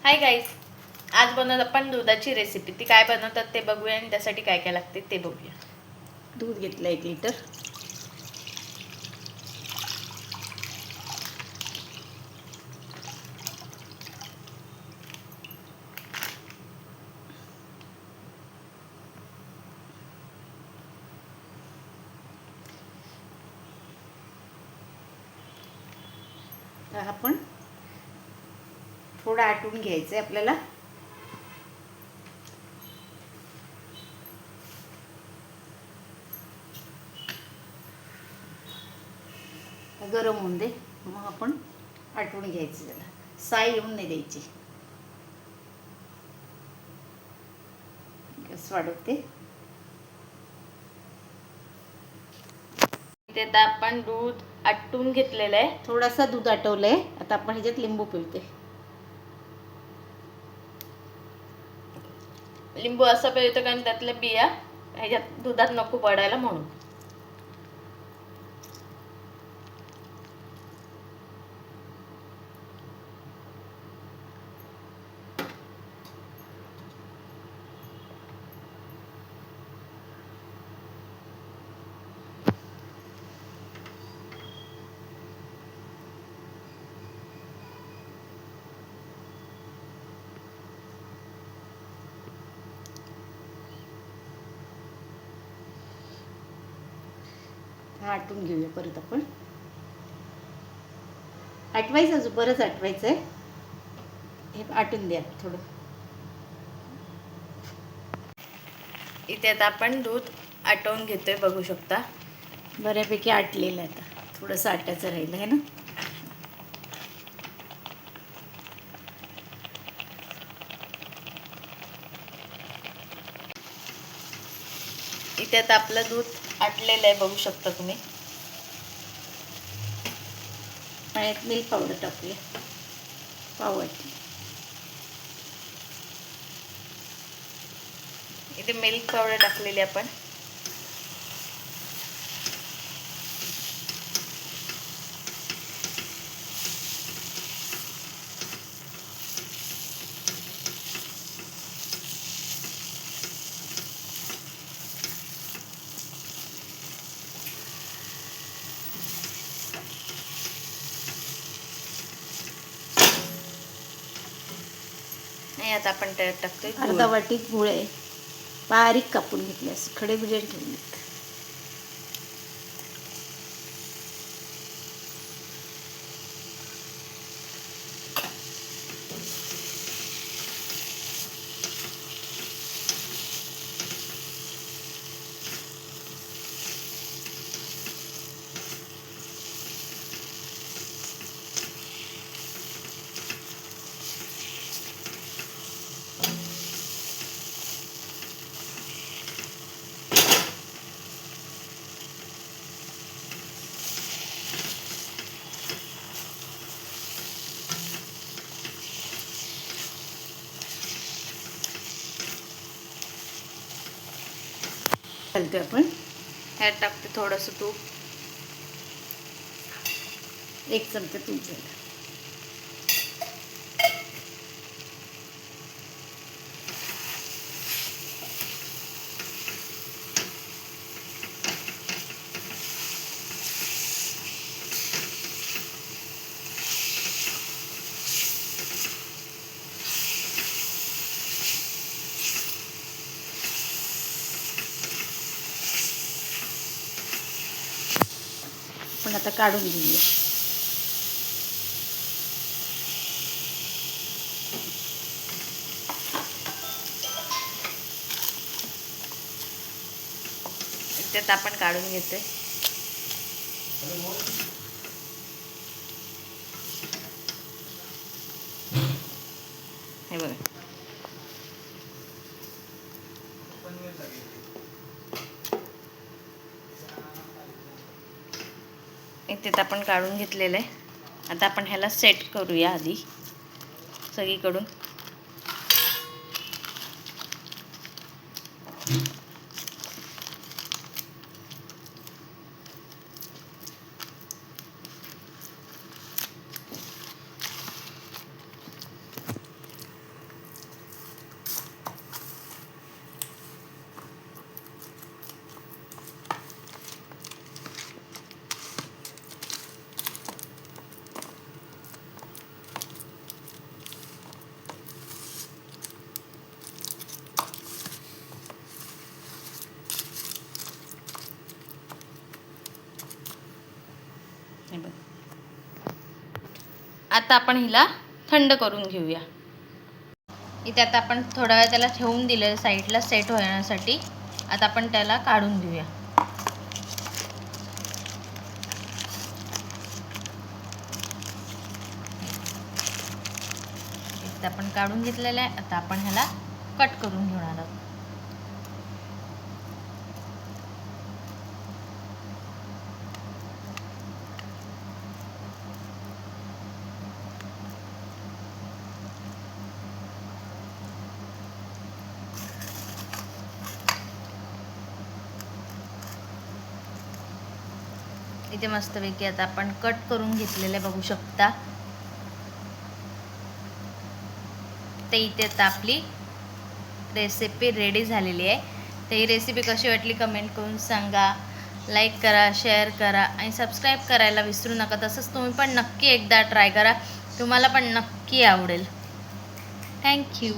Hi guys, आज बनवत आपण दुधाची रेसिपी. ती काय बनवतात ते बघूया आणि त्यासाठी काय काय लागते ते बघूया. दूध घेतलं 1 लिटर. तर आपण थोडं आटून घ्यायचं आहे आपल्याला. गरम होऊन दे, मग आपण आटवून घ्यायचं. त्याला साई येऊन नाही द्यायची. गॅस वाढवते. इथे आता आपण दूध आटून घेतलेलं आहे. थोडासा दूध आटवलंय. आता आपण ह्याच्यात लिंबू पिळते. लिंबू असं पिळतो कारण त्यातल्या बिया ह्याच्यात दुधात नको पडायला म्हणून. हा आटून घेऊया परत आपण. आटवायचं, अजून बरंच आटवायचं आहे. हे आटून द्या थोडं. इथे आता आपण दूध आटवून घेतोय, बघू शकता. बऱ्यापैकी आटलेलं आहे. आता थोडंसं आटायचं राहिलं आहे ना. इथे आता आपलं दूध आटलेलं आहे, बघू शकता तुम्ही. पाण्यात मिल्क पावडर टाकूया, पाव वाटी. इथे मिल्क पावडर टाकलेली आपण. नाही, आता आपण त्यात टाकतोय अर्धा वाटी गुळ आहे, बारीक कापून घेतले. असं खडे बिडे ठेवले. घालतोय आपण. ह्यात टाकते थोडंसं तूप. 1 चमचा तूप झालं. पण आता काढून घेऊया. त्यात आपण काढून घेतोय. हे बघा. इथे आपण काढून घेतलेलं आहे. आता आपण ह्याला सेट करूया आधी सगळीकडून. आता आपण हिला थंड करून घेऊया. इथे आता आपण थोडा वेळ त्याला ठेवून दिलं साईडला सेट होण्यासाठी. आता आपण त्याला काढून घेऊया. इथे आपण काढून घेतलेलं आहे. आता आपण ह्याला कट करून घेणार आहोत. इथे मस्तपैकी आता आपण कट करून घेतलेले बघू शकता. ते इथे आता आपली रेसिपी रेडी झालेली आहे. तर ही रेसिपी कशी वाटली कमेंट करून सांगा. लाईक करा, शेअर करा आणि सबस्क्राईब करायला विसरू नका. तसंच तुम्ही पण नक्की एकदा ट्राय करा, तुम्हाला पण नक्की आवडेल. थँक्यू.